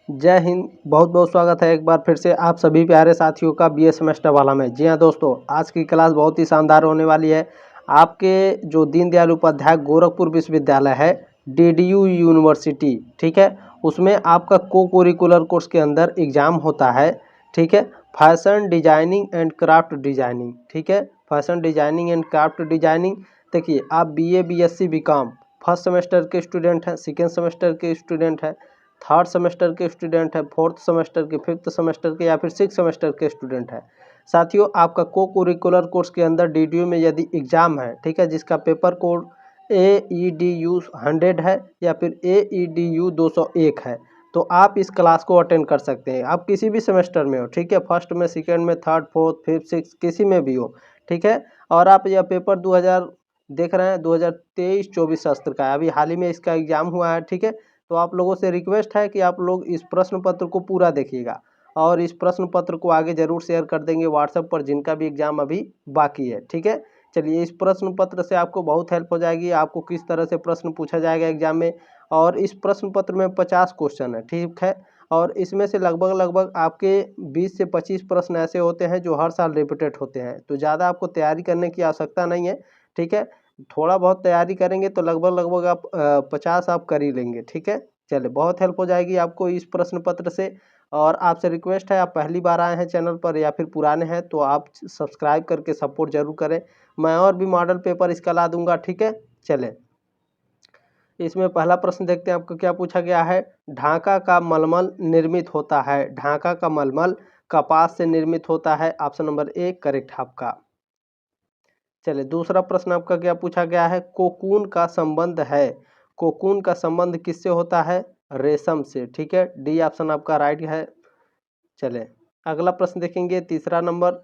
जय हिंद। बहुत बहुत स्वागत है एक बार फिर से आप सभी प्यारे साथियों का बीए सेमेस्टर वाला में। जी हाँ दोस्तों, आज की क्लास बहुत ही शानदार होने वाली है। आपके जो दीनदयाल उपाध्याय गोरखपुर विश्वविद्यालय है, डीडीयू यूनिवर्सिटी, ठीक है, उसमें आपका को करिकुलर कोर्स के अंदर एग्ज़ाम होता है, ठीक है। Fashion designing and craft designing, ठीक है, fashion designing and craft designing. देखिए, आप BA BSc BCom first semester के स्टूडेंट हैं, सेकेंड सेमेस्टर के स्टूडेंट हैं, थर्ड सेमेस्टर के स्टूडेंट है, फोर्थ सेमेस्टर के, फिफ्थ सेमेस्टर के या फिर सिक्स सेमेस्टर के स्टूडेंट है। साथियों, आपका को करिकुलर कोर्स के अंदर डीडीयू में यदि एग्ज़ाम है, ठीक है, जिसका पेपर कोड AEDU 100 है या फिर AEDU 201 है, तो आप इस क्लास को अटेंड कर सकते हैं। आप किसी भी सेमेस्टर में हो, ठीक है, फर्स्ट में, सेकेंड में, थर्ड, फोर्थ, फिफ्थ, सिक्स, किसी में भी हो, ठीक है। और आप यह पेपर 2000 देख रहे हैं, 2023-24 सत्र का है, अभी हाल ही में इसका एग्ज़ाम हुआ है, ठीक है। तो आप लोगों से रिक्वेस्ट है कि आप लोग इस प्रश्न पत्र को पूरा देखिएगा और इस प्रश्न पत्र को आगे जरूर शेयर कर देंगे व्हाट्सएप पर, जिनका भी एग्जाम अभी बाकी है, ठीक है। चलिए, इस प्रश्न पत्र से आपको बहुत हेल्प हो जाएगी, आपको किस तरह से प्रश्न पूछा जाएगा एग्जाम में। और इस प्रश्न पत्र में 50 क्वेश्चन है, ठीक है, और इसमें से लगभग आपके 20 से 25 प्रश्न ऐसे होते हैं जो हर साल रिपीटेड होते हैं। तो ज़्यादा आपको तैयारी करने की आवश्यकता नहीं है, ठीक है। थोड़ा बहुत तैयारी करेंगे तो लगभग आप 50 आप कर ही लेंगे, ठीक है। चलिए, बहुत हेल्प हो जाएगी आपको इस प्रश्न पत्र से। और आपसे रिक्वेस्ट है, आप पहली बार आए हैं चैनल पर या फिर पुराने हैं तो आप सब्सक्राइब करके सपोर्ट जरूर करें। मैं और भी मॉडल पेपर इसका ला दूंगा, ठीक है। चलें, इसमें पहला प्रश्न देखते हैं आपको क्या पूछा गया है। ढाका का मलमल निर्मित होता है। ढाका का मलमल कपास से निर्मित होता है। ऑप्शन नंबर ए करेक्ट आपका। चलिए, दूसरा प्रश्न आपका क्या पूछा गया है। कोकून का संबंध है। कोकून का संबंध किससे होता है? रेशम से, ठीक है, डी ऑप्शन आपका राइट है। चले, अगला प्रश्न देखेंगे, तीसरा नंबर।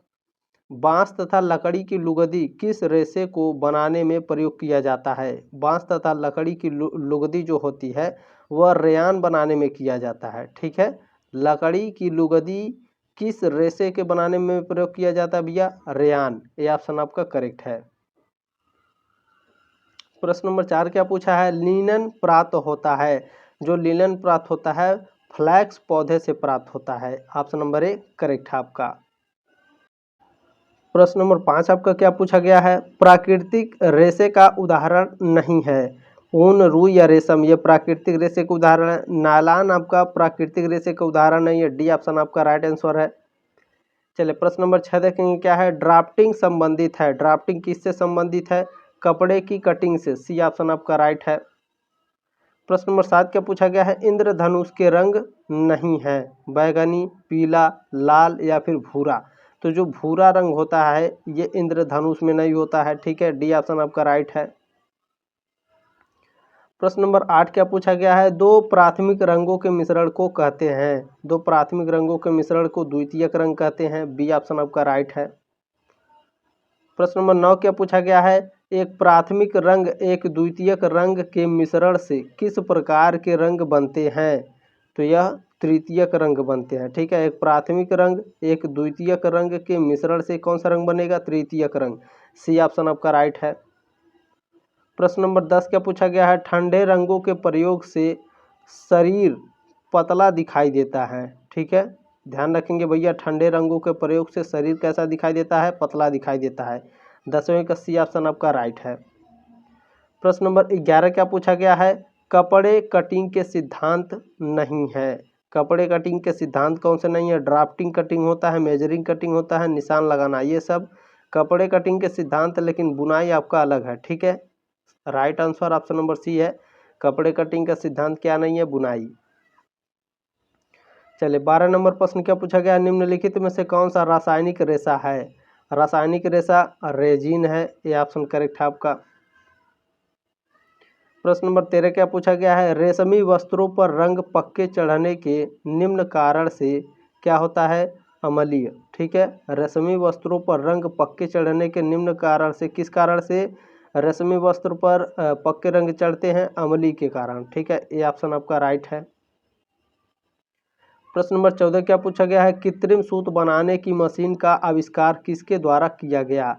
बांस तथा लकड़ी की लुगदी किस रेशे को बनाने में प्रयोग किया जाता है? बांस तथा लकड़ी की लुगदी जो होती है वह रेयान बनाने में किया जाता है, ठीक है। लकड़ी की लुगदी किस रेशे के बनाने में प्रयोग किया जाता है भैया? रेयान। ये ऑप्शन आपका करेक्ट है। प्रश्न नंबर 4 क्या पूछा है। लिनन प्राप्त होता है। जो लिनन प्राप्त होता है फ्लैक्स पौधे से प्राप्त होता है। ऑप्शन नंबर ए करेक्ट है आपका। प्रश्न नंबर 5 आपका क्या पूछा गया है। प्राकृतिक रेशे का उदाहरण नहीं है। ऊन, रुई या रेशम ये प्राकृतिक रेशे का उदाहरण है। नायलॉन आपका प्राकृतिक रेशे का उदाहरण नहीं है। डी ऑप्शन आपका राइट आंसर है। चलिए, प्रश्न नंबर 6 देखेंगे क्या है। ड्राफ्टिंग संबंधित है। ड्राफ्टिंग किससे संबंधित है? कपड़े की कटिंग से। सी ऑप्शन आपका राइट है। प्रश्न नंबर 7 क्या पूछा गया है। इंद्रधनुष के रंग नहीं है। बैगनी, पीला, लाल या फिर भूरा। तो जो भूरा रंग होता है ये इंद्रधनुष में नहीं होता है, ठीक है, डी ऑप्शन आपका राइट है। प्रश्न नंबर 8 क्या पूछा गया है। दो प्राथमिक रंगों के मिश्रण को कहते हैं। दो प्राथमिक रंगों के मिश्रण को द्वितीयक रंग कहते हैं। बी ऑप्शन आपका राइट है। प्रश्न नंबर 9 क्या पूछा गया है। एक प्राथमिक रंग एक द्वितीयक रंग के मिश्रण से किस प्रकार के रंग बनते हैं? तो यह तृतीयक रंग बनते हैं, ठीक है। एक प्राथमिक रंग एक द्वितीयक रंग के मिश्रण से कौन सा रंग बनेगा? तृतीयक रंग। सी ऑप्शन आपका राइट है। प्रश्न नंबर 10 क्या पूछा गया है। ठंडे रंगों के प्रयोग से शरीर पतला दिखाई देता है, ठीक है। ध्यान रखेंगे भैया, ठंडे रंगों के प्रयोग से शरीर कैसा दिखाई देता है? पतला दिखाई देता है। 10वें का सी ऑप्शन आपका राइट है। प्रश्न नंबर 11 क्या पूछा गया है। कपड़े कटिंग के सिद्धांत नहीं है। कपड़े कटिंग के सिद्धांत कौन से नहीं है? ड्राफ्टिंग कटिंग होता है, मेजरिंग कटिंग होता है, निशान लगाना, ये सब कपड़े कटिंग के सिद्धांत, लेकिन बुनाई आपका अलग है, ठीक है। Right answer option number C है। कपड़े कटिंग का सिद्धांत क्या नहीं है? बुनाई। चलिए, 12 नंबर प्रश्न क्या पूछा गया। निम्नलिखित में से कौन सा रासायनिक रेशा है? रासायनिक रेशा रेजिन है। ये ऑप्शन करेक्ट है आपका। प्रश्न नंबर 13 क्या पूछा गया है। रेशमी वस्त्रों पर रंग पक्के चढ़ने के निम्न कारण से क्या होता है? अम्लीय, ठीक है। रेशमी वस्त्रों पर रंग पक्के चढ़ने के निम्न कारण से, किस कारण से रेशमी वस्त्र पर पक्के रंग चढ़ते हैं? अम्लीय के कारण, ठीक है। ये ऑप्शन आपका राइट है। प्रश्न नंबर 14 क्या पूछा गया है। कृत्रिम सूत बनाने की मशीन का आविष्कार किसके द्वारा किया गया?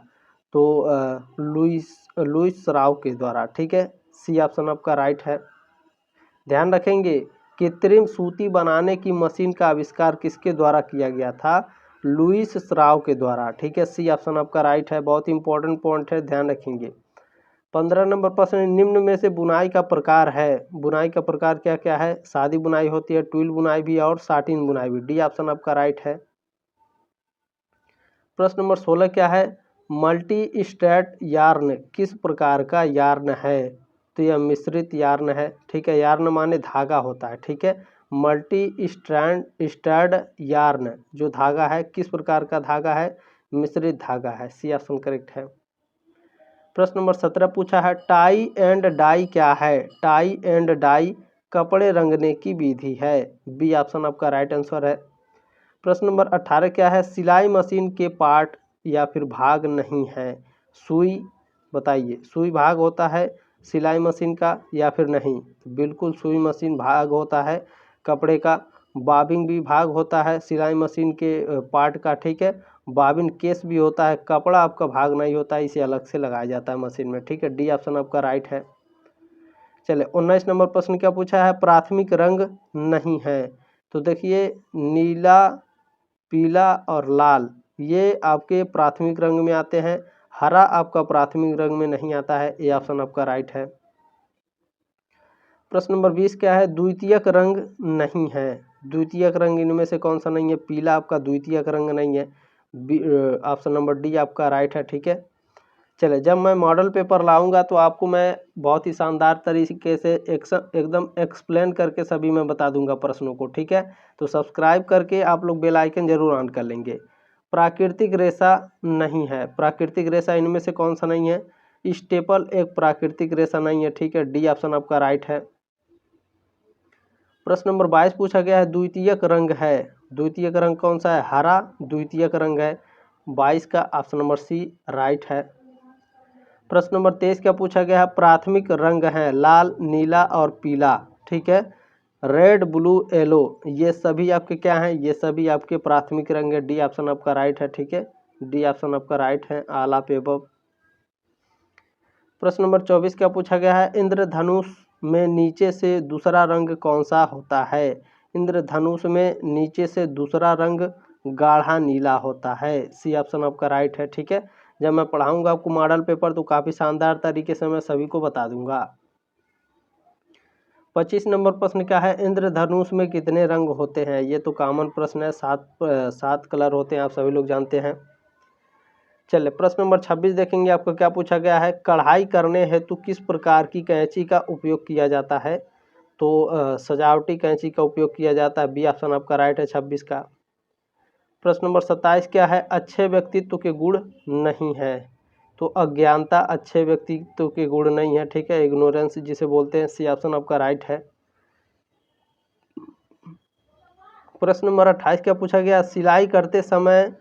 तो लुईस राव के द्वारा, ठीक है। सी ऑप्शन आपका राइट है। ध्यान रखेंगे, कृत्रिम सूती बनाने की मशीन का आविष्कार किसके द्वारा किया गया था? लुईस श्राउ के द्वारा। ठीक है, सी ऑप्शन आपका राइट है। बहुत इंपॉर्टेंट पॉइंट है, ध्यान रखेंगे। 15 नंबर प्रश्न, निम्न में से बुनाई का प्रकार है। बुनाई का प्रकार क्या क्या है? सादी बुनाई होती है, ट्विल बुनाई भी और साटिन बुनाई भी। डी ऑप्शन आपका राइट है। प्रश्न नंबर 16 क्या है? मल्टी स्ट्रैट यार्न किस प्रकार का यार्न है? तो यह मिश्रित यार्न है। ठीक है, यार्न माने धागा होता है। ठीक है, मल्टी स्ट्रैड यार्न जो धागा है, किस प्रकार का धागा है? मिश्रित धागा है। सी ऑप्शन करेक्ट है। प्रश्न नंबर 17 पूछा है, टाई एंड डाई क्या है? टाई एंड डाई कपड़े रंगने की विधि है। बी ऑप्शन आपका राइट आंसर है। प्रश्न नंबर 18 क्या है? सिलाई मशीन के पार्ट या फिर भाग नहीं है। सुई, बताइए, सुई भाग होता है सिलाई मशीन का या फिर नहीं? बिल्कुल सुई मशीन भाग होता है कपड़े का। बॉबिन भी भाग होता है सिलाई मशीन के पार्ट का। ठीक है, बॉबिन केस भी होता है, कपड़ा आपका भाग नहीं होता है, इसे अलग से लगाया जाता है मशीन में। ठीक है, डी ऑप्शन आपका राइट है। चले 19 नंबर प्रश्न क्या पूछा है? प्राथमिक रंग नहीं है। तो देखिए, नीला, पीला और लाल ये आपके प्राथमिक रंग में आते हैं। हरा आपका प्राथमिक रंग में नहीं आता है। ये ऑप्शन आपका राइट है। प्रश्न नंबर 20 क्या है? द्वितीयक रंग नहीं है। द्वितीयक रंग इनमें से कौन सा नहीं है? पीला आपका द्वितीयक रंग नहीं है। ऑप्शन नंबर डी आपका राइट है। ठीक है, चले, जब मैं मॉडल पेपर लाऊंगा तो आपको मैं बहुत ही शानदार तरीके से एकदम एक्सप्लेन करके सभी मैं बता दूंगा प्रश्नों को। ठीक है, तो सब्सक्राइब करके आप लोग बेल आइकन जरूर ऑन कर लेंगे। प्राकृतिक रेशा नहीं है। प्राकृतिक रेशा इनमें से कौन सा नहीं है? स्टेपल एक प्राकृतिक रेशा नहीं है। ठीक है, डी ऑप्शन आपका राइट है। प्रश्न नंबर 22 पूछा गया है, द्वितीयक रंग है। द्वितीयक रंग कौन सा है? हरा द्वितीयक रंग है। 22 का ऑप्शन नंबर सी राइट है। प्रश्न नंबर 23 क्या पूछा गया है? प्राथमिक रंग है लाल, नीला और पीला। ठीक है, रेड, ब्लू, येलो ये सभी आपके क्या हैं? ये सभी आपके प्राथमिक रंग है। डी ऑप्शन आपका राइट है। ठीक है, डी ऑप्शन आपका राइट है, ऑल ऑफ एबव। प्रश्न नंबर 24 क्या पूछा गया है? इंद्रधनुष में नीचे से दूसरा रंग कौन सा होता है? इंद्रधनुष में नीचे से दूसरा रंग गाढ़ा नीला होता है। सी ऑप्शन आपका राइट है। ठीक है, जब मैं पढ़ाऊंगा आपको मॉडल पेपर तो काफ़ी शानदार तरीके से मैं सभी को बता दूंगा। 25 नंबर प्रश्न क्या है? इंद्रधनुष में कितने रंग होते हैं? ये तो कॉमन प्रश्न है, सात कलर होते हैं, आप सभी लोग जानते हैं। चलिए, प्रश्न नंबर 26 देखेंगे, आपको क्या पूछा गया है? कढ़ाई करने हेतु किस प्रकार की कैंची का उपयोग किया जाता है? तो सजावटी कैंची का उपयोग किया जाता है। बी ऑप्शन आपका राइट है 26 का। प्रश्न नंबर 27 क्या है? अच्छे व्यक्तित्व के गुण नहीं है। तो अज्ञानता अच्छे व्यक्तित्व के गुण नहीं है। ठीक है, इग्नोरेंस जिसे बोलते हैं। सी ऑप्शन आपका राइट है। प्रश्न नंबर 28 क्या पूछा गया? सिलाई करते समय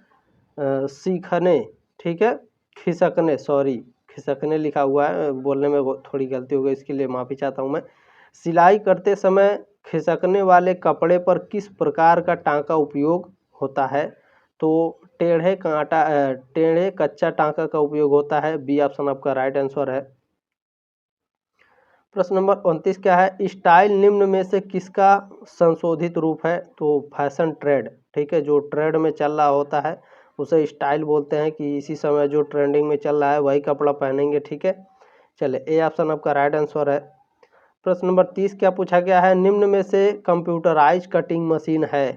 सीखने, ठीक है, खिसकने, सॉरी खिसकने लिखा हुआ है, बोलने में थोड़ी गलती हो गई, इसके लिए माफ़ी चाहता हूँ मैं। सिलाई करते समय खिसकने वाले कपड़े पर किस प्रकार का टांका उपयोग होता है? तो टेढ़े कच्चा टांका का उपयोग होता है। बी ऑप्शन आपका राइट आंसर है। प्रश्न नंबर 29 क्या है? स्टाइल निम्न में से किसका संशोधित रूप है? तो फैशन ट्रेंड, ठीक है, जो ट्रेंड में चल रहा होता है उसे स्टाइल बोलते हैं, कि इसी समय जो ट्रेंडिंग में चल रहा है वही कपड़ा पहनेंगे। ठीक है, चले, ए ऑप्शन आपका राइट आंसर है। प्रश्न नंबर 30 क्या पूछा गया है? निम्न में से कंप्यूटराइज कटिंग मशीन है।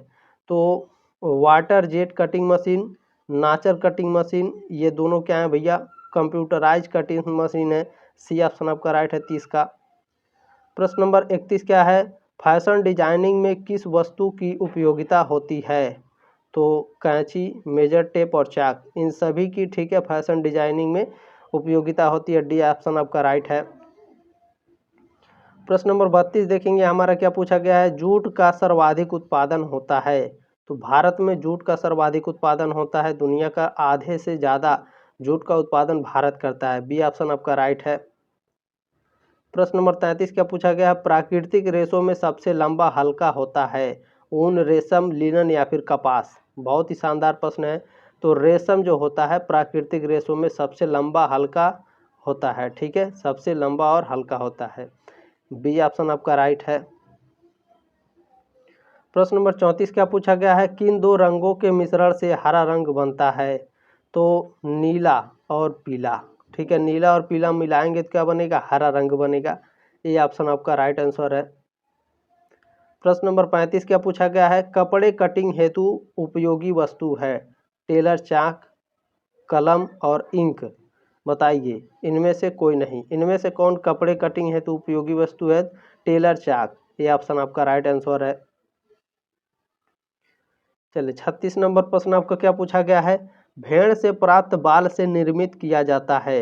तो वाटर जेट कटिंग मशीन, नाचर कटिंग मशीन, ये दोनों क्या है भैया? कंप्यूटराइज कटिंग मशीन है। सी ऑप्शन आपका राइट है 30 का। प्रश्न नंबर 31 क्या है? फैशन डिजाइनिंग में किस वस्तु की उपयोगिता होती है? तो कैंची, मेजर टेप और चाक, इन सभी की, ठीक है, फैशन डिजाइनिंग में उपयोगिता होती है। डी ऑप्शन आपका राइट है। प्रश्न नंबर 32 देखेंगे, हमारा क्या पूछा गया है? जूट का सर्वाधिक उत्पादन होता है। तो भारत में जूट का सर्वाधिक उत्पादन होता है। दुनिया का आधे से ज़्यादा जूट का उत्पादन भारत करता है। बी ऑप्शन आपका राइट है। प्रश्न नंबर 33 क्या पूछा गया है? प्राकृतिक रेशों में सबसे लंबा हल्का होता है। ऊन, रेशम, लिनन या फिर कपास? बहुत ही शानदार प्रश्न है। तो रेशम जो होता है प्राकृतिक रेशों में सबसे लंबा हल्का होता है। ठीक है, सबसे लंबा और हल्का होता है। बी ऑप्शन आपका राइट है। प्रश्न नंबर 34 क्या पूछा गया है, किन दो रंगों के मिश्रण से हरा रंग बनता है? तो नीला और पीला। ठीक है, नीला और पीला मिलाएंगे तो क्या बनेगा? हरा रंग बनेगा। ये ऑप्शन आपका राइट आंसर है। प्रश्न नंबर 35 क्या पूछा गया है, कपड़े कटिंग हेतु उपयोगी वस्तु है? टेलर चाक, कलम और इंक। बताइए इनमें से कोई नहीं। इनमें से कौन कपड़े कटिंग हेतु उपयोगी वस्तु है? टेलर चाक। ये ऑप्शन आपका राइट आंसर है। चलिए 36 नंबर प्रश्न आपका क्या पूछा गया है, भेड़ से प्राप्त बाल से निर्मित किया जाता है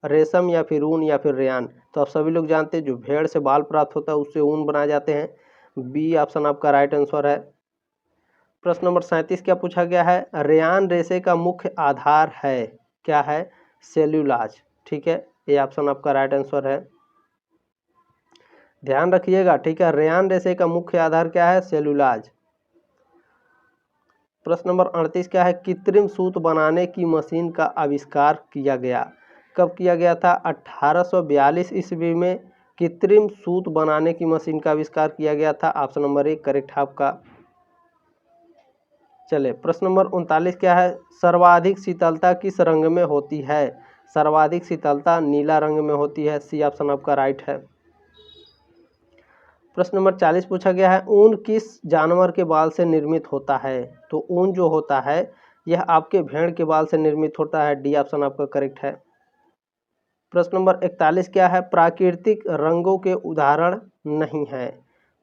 रेशम या फिर ऊन या फिर रेयान? तो आप सभी लोग जानते हैं जो भेड़ से बाल प्राप्त होता है उससे ऊन बनाए जाते हैं। बी ऑप्शन आपका राइट आंसर है। प्रश्न नंबर 37 क्या पूछा गया है, रेयान रेशे का मुख्य आधार है? क्या है? सेल्यूलाज। ठीक है, ये ऑप्शन आपका राइट आंसर है। ध्यान रखिएगा, ठीक है, रेयान रेशे का मुख्य आधार क्या है? सेल्यूलाज। प्रश्न नंबर 38 क्या है, कृत्रिम सूत बनाने की मशीन का आविष्कार किया गया? कब किया गया था? 1842 ईस्वी में कृत्रिम सूत बनाने की मशीन का आविष्कार किया गया था। ऑप्शन नंबर 1 करेक्ट है आपका। चले प्रश्न नंबर 39 क्या है, सर्वाधिक शीतलता किस रंग में होती है? सर्वाधिक शीतलता नीला रंग में होती है। सी ऑप्शन आपका राइट है। प्रश्न नंबर 40 पूछा गया है, ऊन किस जानवर के बाल से निर्मित होता है? तो ऊन जो होता है यह आपके भेड़ के बाल से निर्मित होता है। डी ऑप्शन आपका करेक्ट है। प्रश्न नंबर 41 क्या है, प्राकृतिक रंगों के उदाहरण नहीं है?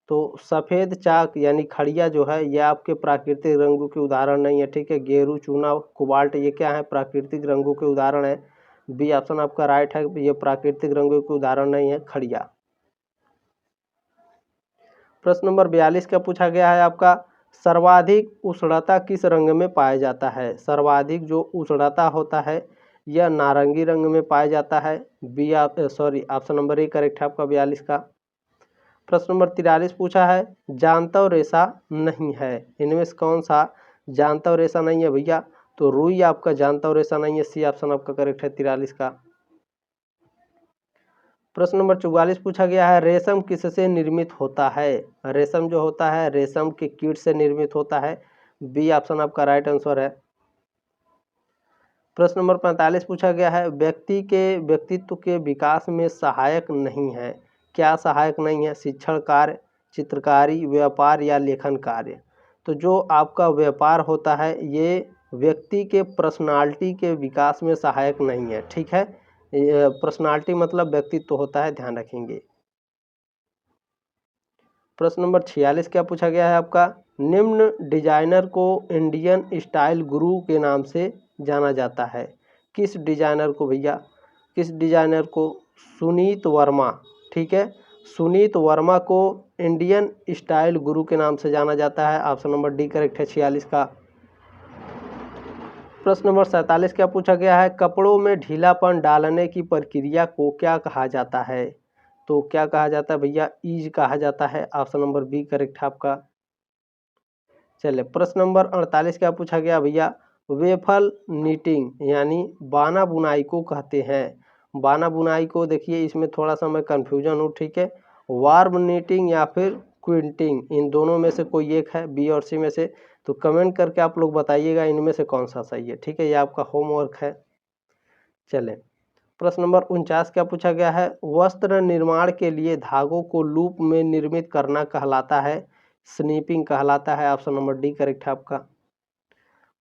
तो सफ़ेद चाक यानी खड़िया जो है यह आपके प्राकृतिक रंगों के उदाहरण नहीं है। ठीक है, गेरू, चूना, कोबाल्ट ये क्या है? प्राकृतिक रंगों के उदाहरण है। बी ऑप्शन आपका राइट है, ये प्राकृतिक रंगों के उदाहरण नहीं है खड़िया। प्रश्न नंबर 42 का पूछा गया है आपका, सर्वाधिक उष्णता किस रंग में पाया जाता है? सर्वाधिक जो उष्णता होता है यह नारंगी रंग में पाया जाता है। ऑप्शन नंबर ए करेक्ट है आपका 42 का। प्रश्न नंबर 43 पूछा है, जानता रेशा नहीं है, इनमें से कौन सा जानता रेशा नहीं है भैया? तो रुई आपका जानता रेशा नहीं है। सी ऑप्शन आपका करेक्ट है 43 का। प्रश्न नंबर 44 पूछा गया है, रेशम किससे निर्मित होता है? रेशम जो होता है रेशम के कीट से निर्मित होता है। बी ऑप्शन आपका राइट आंसर है। प्रश्न नंबर 45 पूछा गया है, व्यक्ति के व्यक्तित्व के विकास में सहायक नहीं है? क्या सहायक नहीं है? शिक्षण कार्य, चित्रकारी, व्यापार या लेखन कार्य। तो जो आपका व्यापार होता है ये व्यक्ति के पर्सनालिटी के विकास में सहायक नहीं है। ठीक है, पर्सनालिटी मतलब व्यक्तित्व होता है, ध्यान रखेंगे। प्रश्न नंबर 46 क्या पूछा गया है आपका, निम्न डिजाइनर को इंडियन स्टाइल गुरु के नाम से जाना जाता है? किस डिजाइनर को भैया? किस डिजाइनर को? सुनीत वर्मा। ठीक है, सुनीत वर्मा को इंडियन स्टाइल गुरु के नाम से जाना जाता है। ऑप्शन नंबर डी करेक्ट है 46 का। प्रश्न नंबर 47 क्या पूछा गया है, कपड़ों में ढीलापन डालने की प्रक्रिया को क्या कहा जाता है? तो क्या कहा जाता है भैया? ईज कहा जाता है। ऑप्शन नंबर बी करेक्ट है आपका। चलिए प्रश्न नंबर 48 क्या पूछा गया भैया, वेफल नीटिंग यानी बाना बुनाई को कहते हैं? बाना बुनाई को देखिए इसमें थोड़ा सा मैं कन्फ्यूजन हूँ। ठीक है, वार्म नीटिंग या फिर क्विंटिंग, इन दोनों में से कोई एक है, बी और सी में से। तो कमेंट करके आप लोग बताइएगा इनमें से कौन सा सही है। ठीक है, ये आपका होमवर्क है। चलें प्रश्न नंबर 49 क्या पूछा गया है, वस्त्र निर्माण के लिए धागों को लूप में निर्मित करना कहलाता है? स्नीपिंग कहलाता है। ऑप्शन नंबर डी करेक्ट है आपका।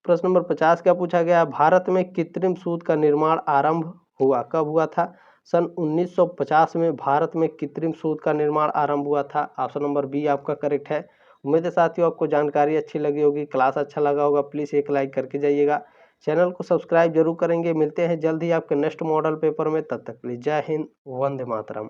प्रश्न नंबर 50 क्या पूछा गया है, भारत में कृत्रिम सूत का निर्माण आरंभ हुआ? कब हुआ था? सन 1950 में भारत में कृत्रिम सूत का निर्माण आरंभ हुआ था। ऑप्शन नंबर बी आपका करेक्ट है। उम्मीद है साथियों आपको जानकारी अच्छी लगी होगी, क्लास अच्छा लगा होगा। प्लीज़ एक लाइक करके जाइएगा, चैनल को सब्सक्राइब जरूर करेंगे। मिलते हैं जल्द ही आपके नेक्स्ट मॉडल पेपर में, तब तक के लिए जय हिंद, वंदे मातरम।